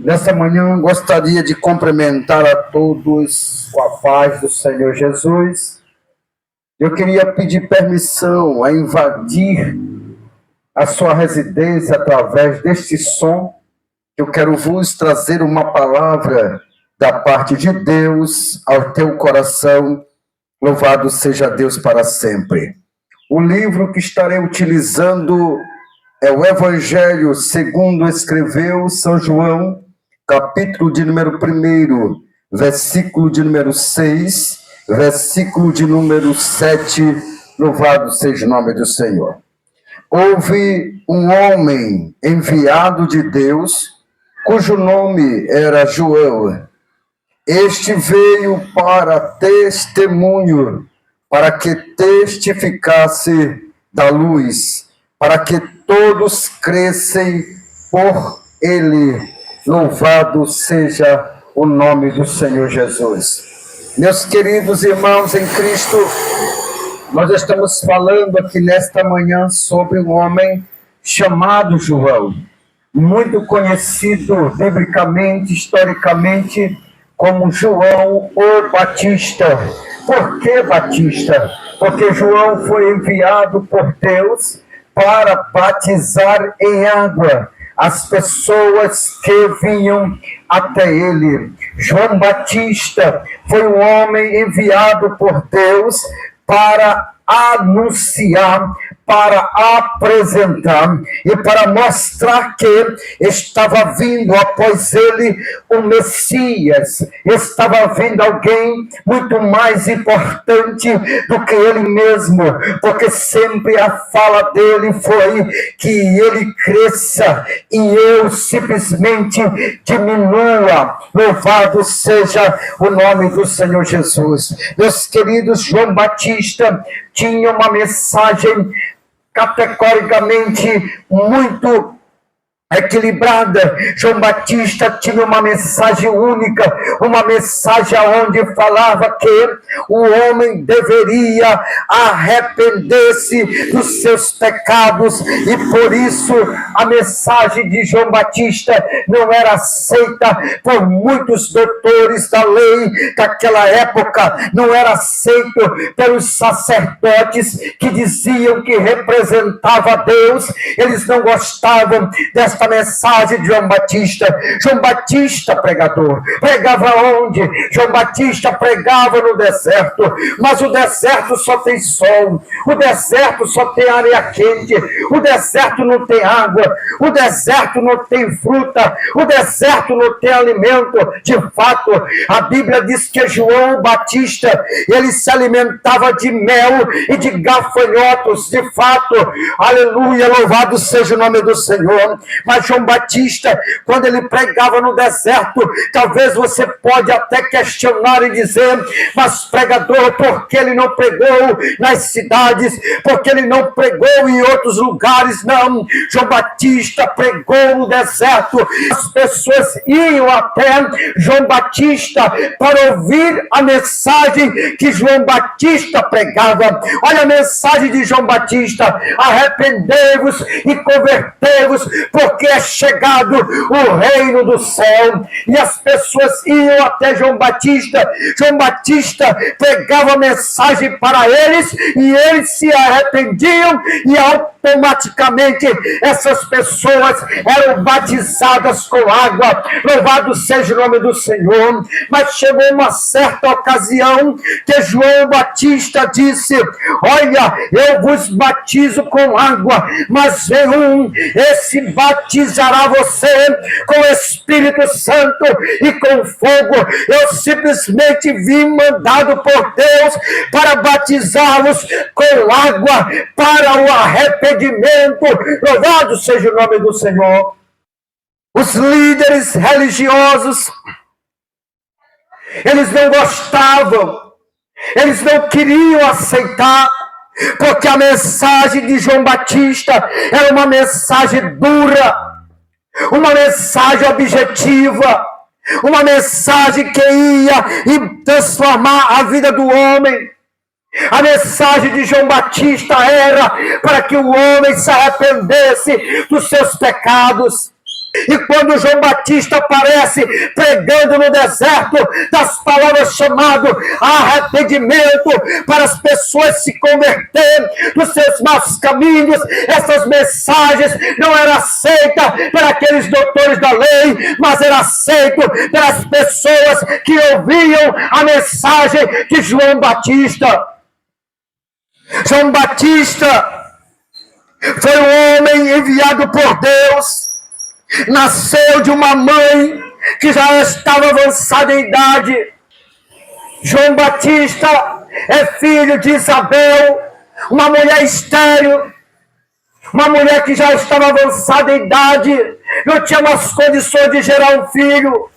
Nessa manhã gostaria de cumprimentar a todos com a paz do Senhor Jesus. Eu queria pedir permissão a invadir a sua residência através deste som. Eu quero vos trazer uma palavra da parte de Deus ao teu coração. Louvado seja Deus para sempre. O livro que estarei utilizando é o Evangelho segundo escreveu São João, capítulo de número 1, versículo de número 6, versículo de número 7, louvado seja o nome do Senhor. Houve um homem enviado de Deus, cujo nome era João. Este veio para testemunho, para que testificasse da luz, para que todos crescem por ele. Louvado seja o nome do Senhor Jesus. Meus queridos irmãos em Cristo, nós estamos falando aqui nesta manhã sobre um homem chamado João, muito conhecido biblicamente, historicamente, como João o Batista. Por que Batista? Porque João foi enviado por Deus para batizar em água as pessoas que vinham até ele. João Batista foi um homem enviado por Deus para anunciar, para apresentar e para mostrar que estava vindo após ele o Messias, estava vindo alguém muito mais importante do que ele mesmo, porque sempre a fala dele foi que ele cresça e eu simplesmente diminua. Louvado seja o nome do Senhor Jesus. Meus queridos, João Batista tinha uma mensagem categoricamente muito equilibrada. João Batista tinha uma mensagem única, uma mensagem onde falava que o homem deveria arrepender-se dos seus pecados, e por isso a mensagem de João Batista não era aceita por muitos doutores da lei daquela época, não era aceito pelos sacerdotes que diziam que representava Deus. Eles não gostavam desta mensagem de João Batista. João Batista, pregador, pregava onde? João Batista pregava no deserto, mas o deserto só tem sol, o deserto só tem areia quente, o deserto não tem água, o deserto não tem fruta, o deserto não tem alimento. De fato, a Bíblia diz que João Batista, ele se alimentava de mel e de gafanhotos. De fato, aleluia, louvado seja o nome do Senhor. Mas João Batista, quando ele pregava no deserto, talvez você pode até questionar e dizer, mas pregador, por que ele não pregou nas cidades? Por que ele não pregou em outros lugares? Não, João Batista pregou no deserto. As pessoas iam até João Batista para ouvir a mensagem que João Batista pregava. Olha a mensagem de João Batista: arrependei-vos e convertei-vos, porque é chegado o reino do céu. E as pessoas iam até João Batista. João Batista pregava a mensagem para eles e eles se arrependiam, e automaticamente essas pessoas eram batizadas com água. Louvado seja o nome do Senhor. Mas chegou uma certa ocasião que João Batista disse: olha, eu vos batizo com água, mas vem um, esse batizará você com o Espírito Santo e com fogo. Eu simplesmente vim mandado por Deus para batizá-los com água para o arrependimento. Louvado seja o nome do Senhor. Os líderes religiosos, eles não gostavam, eles não queriam aceitar, porque a mensagem de João Batista era uma mensagem dura, uma mensagem objetiva, uma mensagem que ia transformar a vida do homem. A mensagem de João Batista era para que o homem se arrependesse dos seus pecados. E quando João Batista aparece pregando no deserto das palavras chamado arrependimento para as pessoas se converterem dos seus maus caminhos, essas mensagens não eram aceitas por aqueles doutores da lei, mas era aceito pelas pessoas que ouviam a mensagem de João Batista. João Batista foi um homem enviado por Deus, nasceu de uma mãe que já estava avançada em idade. João Batista é filho de Isabel, uma mulher estéril, uma mulher que já estava avançada em idade, não tinha mais condições de gerar um filho.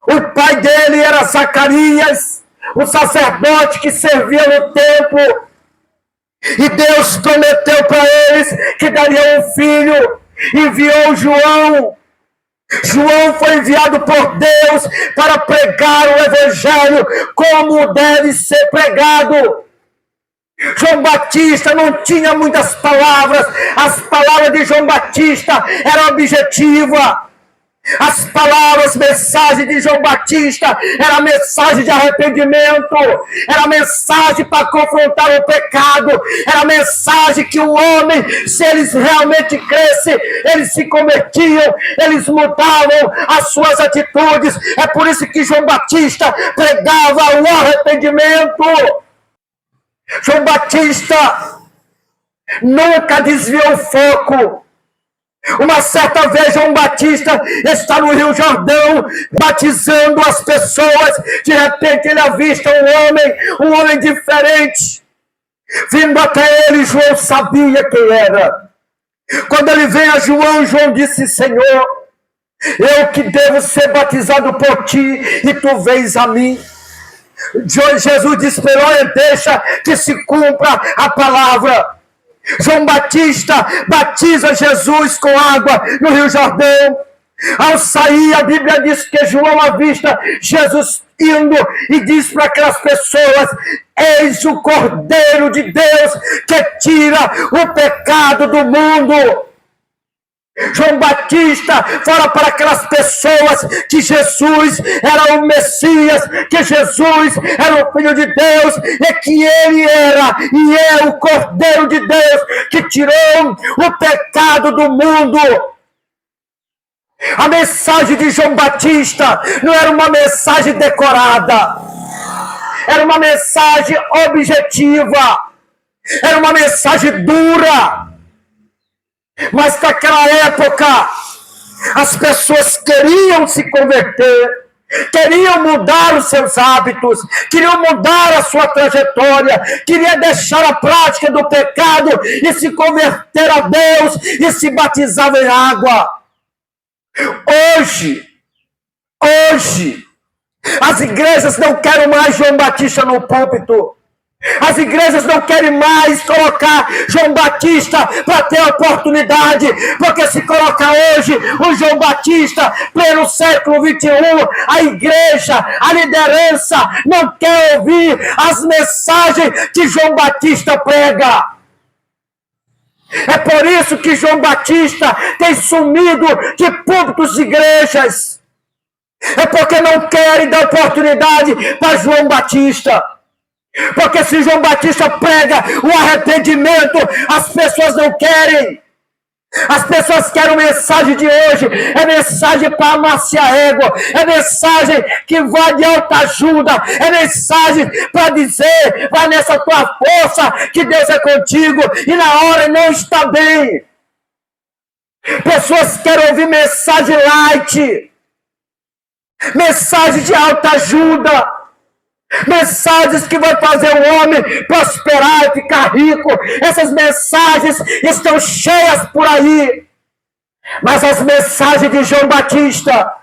O pai dele era Zacarias, o sacerdote que servia no templo. E Deus prometeu para eles que daria um filho. Enviou João. João foi enviado por Deus para pregar o evangelho como deve ser pregado. João Batista não tinha muitas palavras. As palavras de João Batista eram objetivas. As palavras, mensagem de João Batista era mensagem de arrependimento, era mensagem para confrontar o pecado, era mensagem que o homem, se eles realmente crescem, eles se convertiam, eles mudavam as suas atitudes. É por isso que João Batista pregava o arrependimento. João Batista nunca desviou o foco. Uma certa vez João Batista está no Rio Jordão batizando as pessoas. De repente ele avista um homem diferente vindo até ele. João sabia quem era. Quando ele veio a João, João disse: Senhor, eu que devo ser batizado por ti e tu vens a mim. Jesus disse para ele: deixa que se cumpra a palavra. João Batista batiza Jesus com água no Rio Jordão. Ao sair, a Bíblia diz que João avista Jesus indo e diz para aquelas pessoas: eis o Cordeiro de Deus que tira o pecado do mundo. João Batista fala para aquelas pessoas que Jesus era o Messias, que Jesus era o Filho de Deus, e que ele era e é o Cordeiro de Deus que tirou o pecado do mundo. A mensagem de João Batista não era uma mensagem decorada, era uma mensagem objetiva, era uma mensagem dura. Mas naquela época, as pessoas queriam se converter, queriam mudar os seus hábitos, queriam mudar a sua trajetória, queriam deixar a prática do pecado e se converter a Deus e se batizar em água. Hoje, as igrejas não querem mais João Batista no púlpito. As igrejas não querem mais colocar João Batista para ter oportunidade, porque se coloca hoje o João Batista, pleno século 21, a igreja, a liderança não quer ouvir as mensagens que João Batista prega. É por isso que João Batista tem sumido de púlpitos de igrejas. É porque não querem dar oportunidade para João Batista. Porque se João Batista prega o arrependimento, as pessoas não querem. As pessoas querem a mensagem de hoje. É mensagem para amaciar a égua. É mensagem que vai de alta ajuda. É mensagem para dizer: vai nessa tua força que Deus é contigo. E na hora não está bem. Pessoas querem ouvir mensagem light. Mensagem de alta ajuda. Mensagens que vão fazer o homem prosperar e ficar rico. Essas mensagens estão cheias por aí. Mas as mensagens de João Batista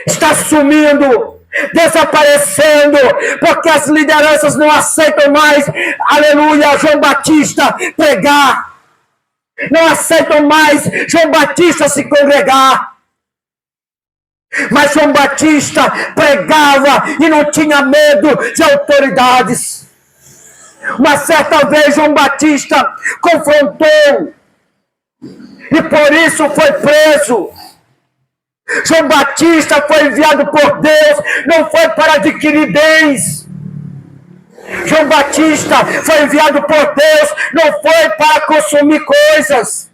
estão sumindo, desaparecendo, porque as lideranças não aceitam mais, aleluia, João Batista pregar. Não aceitam mais João Batista se congregar. Mas João Batista pregava e não tinha medo de autoridades. Uma certa vez João Batista confrontou e por isso foi preso. João Batista foi enviado por Deus, não foi para adquirir bens. João Batista foi enviado por Deus, não foi para consumir coisas,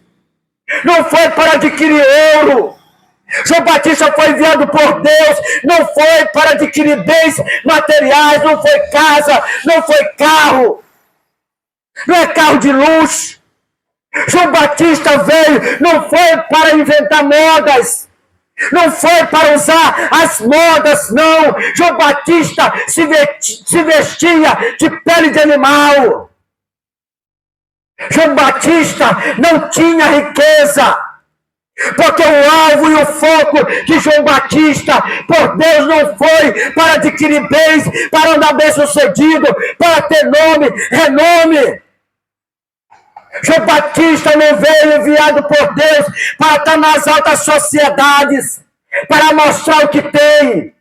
não foi para adquirir ouro. João Batista foi enviado por Deus, não foi para adquirir bens materiais, não foi casa, não foi carro, não é carro de luxo. João Batista veio, não foi para inventar modas, não foi para usar as modas, não. João Batista se vestia de pele de animal. João Batista não tinha riqueza, porque o alvo e o foco de João Batista por Deus não foi para adquirir bens, para andar bem sucedido, para ter nome, renome. João Batista não veio enviado por Deus para estar nas altas sociedades, para mostrar o que tem.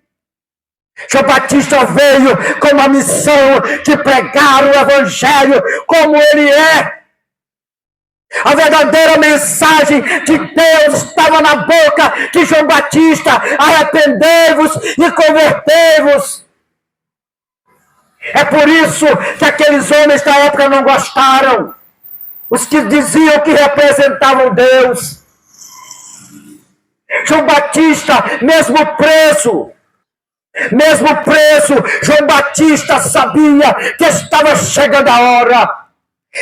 João Batista veio com uma missão de pregar o evangelho como ele é. A verdadeira mensagem de Deus estava na boca de João Batista: arrependei-vos e convertei-vos. É por isso que aqueles homens da época não gostaram, os que diziam que representavam Deus. João Batista, mesmo preso, João Batista sabia que estava chegando a hora.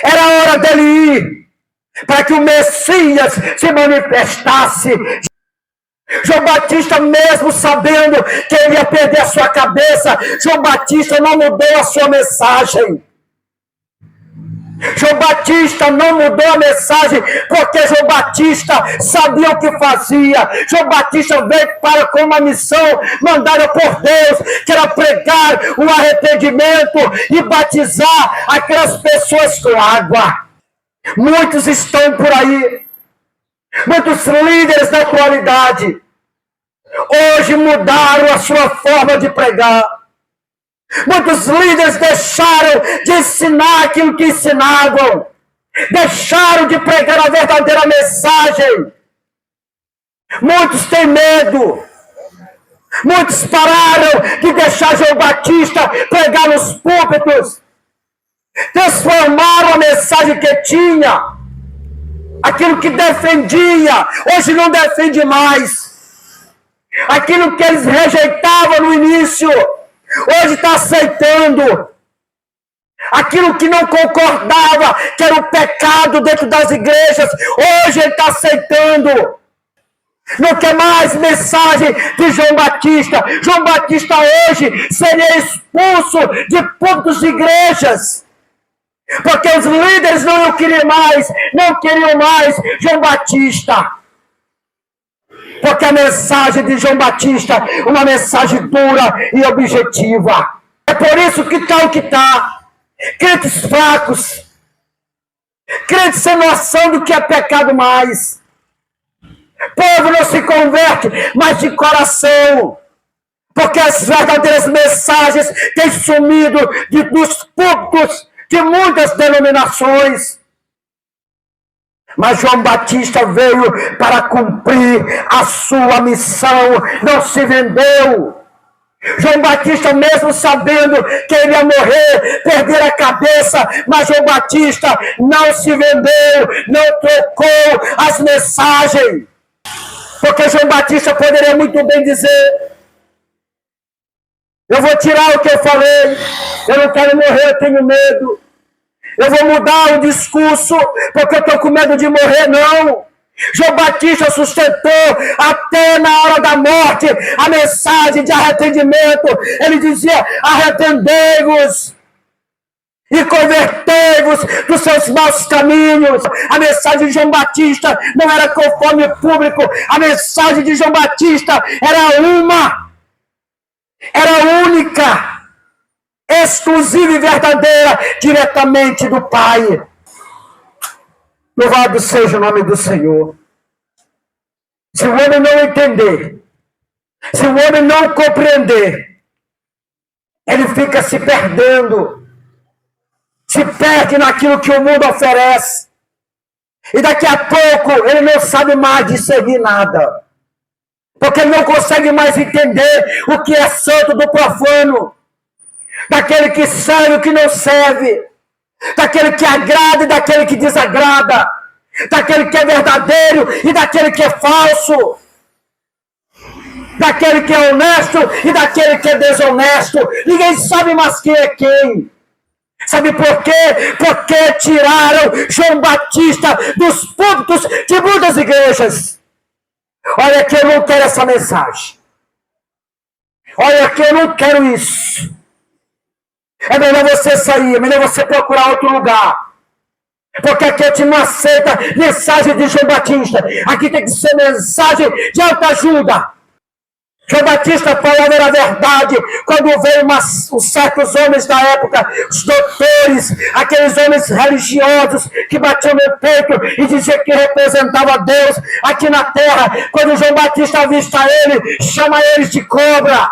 Era a hora dele ir, para que o Messias se manifestasse. João Batista, mesmo sabendo que ele ia perder a sua cabeça, João Batista não mudou a sua mensagem. João Batista não mudou a mensagem, porque João Batista sabia o que fazia. João Batista veio para com uma missão mandada por Deus, que era pregar o arrependimento e batizar aquelas pessoas com água. Muitos estão por aí, muitos líderes da atualidade, hoje mudaram a sua forma de pregar. Muitos líderes deixaram de ensinar aquilo que ensinavam, deixaram de pregar a verdadeira mensagem. Muitos têm medo, muitos pararam de deixar João Batista pregar nos púlpitos, transformaram a mensagem que tinha, aquilo que defendia, hoje não defende mais. Aquilo que eles rejeitavam no início, hoje está aceitando. Aquilo que não concordava, que era o pecado dentro das igrejas, hoje ele está aceitando. Não quer mais mensagem de João Batista. João Batista hoje seria expulso de púlpitos de igrejas, porque os líderes não queriam mais João Batista. Porque a mensagem de João Batista, uma mensagem dura e objetiva. É por isso que está o que está. Crentes fracos, crentes sem noção do que é pecado mais. Povo não se converte, mas de coração. Porque as verdadeiras mensagens têm sumido dos púlpitos de muitas denominações. Mas João Batista veio para cumprir a sua missão, não se vendeu. João Batista, mesmo sabendo que ele ia morrer, perder a cabeça, mas João Batista não se vendeu, não trocou as mensagens. Porque João Batista poderia muito bem dizer: eu vou tirar o que eu falei, eu não quero morrer, eu tenho medo. Eu vou mudar o discurso, porque eu estou com medo de morrer, não. João Batista sustentou até na hora da morte a mensagem de arrependimento. Ele dizia: arrependei-vos e convertei-vos dos seus maus caminhos. A mensagem de João Batista não era conforme o público. A mensagem de João Batista era única, exclusiva e verdadeira, diretamente do Pai. Louvado seja o nome do Senhor. Se o homem não entender, se o homem não compreender, ele fica se perdendo, se perde naquilo que o mundo oferece, E daqui a pouco ele não sabe mais discernir nada. Porque ele não consegue mais entender o que é santo do profano. Daquele que serve e o que não serve. Daquele que agrada e daquele que desagrada. Daquele que é verdadeiro e daquele que é falso. Daquele que é honesto e daquele que é desonesto. Ninguém sabe mais quem é quem. Sabe por quê? Porque tiraram João Batista dos púlpitos de muitas igrejas. Olha que eu não quero essa mensagem. Olha que eu não quero isso. É melhor você sair, é melhor você procurar outro lugar. Porque aqui a gente não aceita mensagem de João Batista. Aqui tem que ser mensagem de autoajuda. João Batista falava era verdade quando veio os certos homens da época, os doutores, aqueles homens religiosos que batiam no peito e diziam que representava Deus aqui na terra. Quando João Batista avista ele, chama eles de cobra.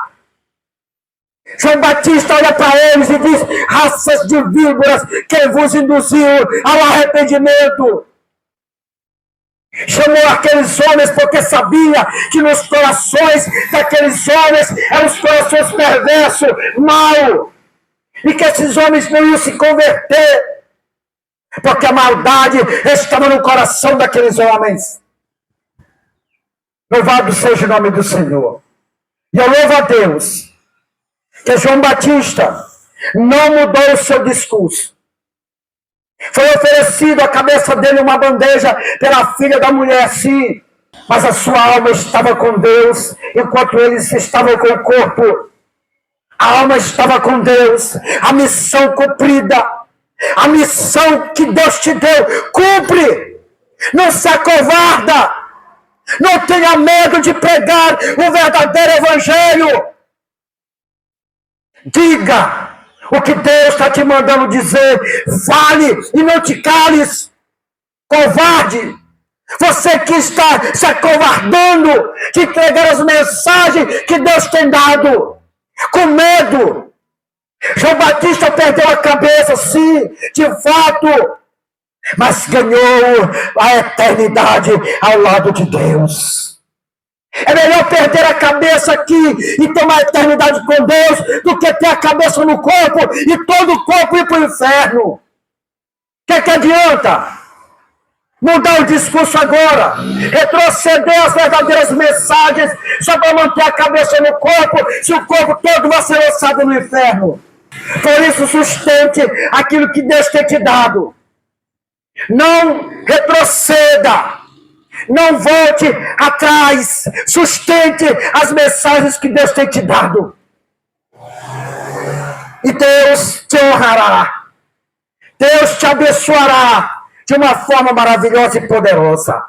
João Batista olha para eles e diz: raças de víboras, quem vos induziu ao arrependimento? Chamou aqueles homens porque sabia que nos corações daqueles homens eram os corações perversos, mau, e que esses homens não iam se converter, porque a maldade estava no coração daqueles homens. Louvado seja o nome do Senhor. E eu louvo a Deus que João Batista não mudou o seu discurso. Foi oferecido à cabeça dele uma bandeja pela filha da mulher, sim, mas a sua alma estava com Deus, enquanto eles estavam com o corpo. A alma estava com Deus, a missão cumprida, a missão que Deus te deu, cumpre. Não se acovarda, não tenha medo de pregar o verdadeiro evangelho. Diga o que Deus está te mandando dizer. Fale e não te cales. Covarde. Você que está se acovardando de entregar as mensagens que Deus tem dado. Com medo. João Batista perdeu a cabeça, sim, de fato. Mas ganhou a eternidade ao lado de Deus. É melhor perder a cabeça aqui e tomar a eternidade com Deus do que ter a cabeça no corpo e todo o corpo ir para o inferno. O que adianta? Mudar o discurso agora, retroceder as verdadeiras mensagens só para manter a cabeça no corpo, se o corpo todo vai ser lançado no inferno. Por isso, sustente aquilo que Deus tem te dado. Não retroceda. Não volte atrás. Sustente as mensagens que Deus tem te dado. E Deus te honrará. Deus te abençoará de uma forma maravilhosa e poderosa.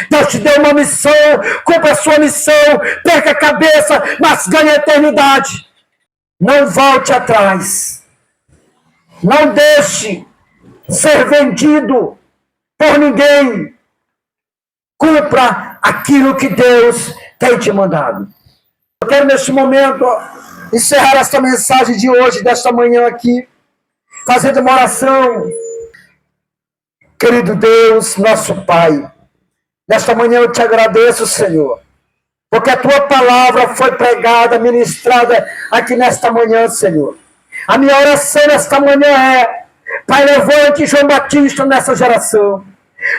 Deus te deu uma missão. Cumpra a sua missão. Perca a cabeça, mas ganhe a eternidade. Não volte atrás. Não deixe ser vendido por ninguém. Cumpra aquilo que Deus tem te mandado. Eu quero neste momento encerrar esta mensagem de hoje, desta manhã aqui, fazendo uma oração. Querido Deus, nosso Pai, nesta manhã eu te agradeço, Senhor, porque a tua palavra foi pregada, ministrada aqui nesta manhã, Senhor. A minha oração nesta manhã é: Pai, levante João Batista nessa geração.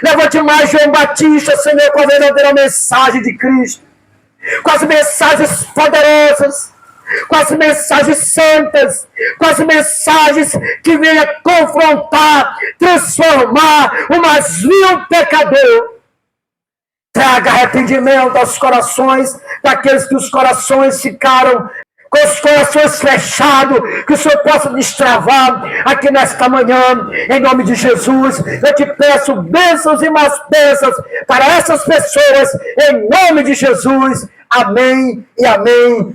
Levante mais João Batista, Senhor, com a verdadeira mensagem de Cristo, com as mensagens poderosas, com as mensagens santas, com as mensagens que venham confrontar, transformar o mais vil pecador. Traga arrependimento aos corações daqueles que os corações ficaram com os corações fechados, que o Senhor possa destravar aqui nesta manhã, em nome de Jesus. Eu te peço bênçãos e mais bênçãos para essas pessoas, em nome de Jesus. Amém e amém.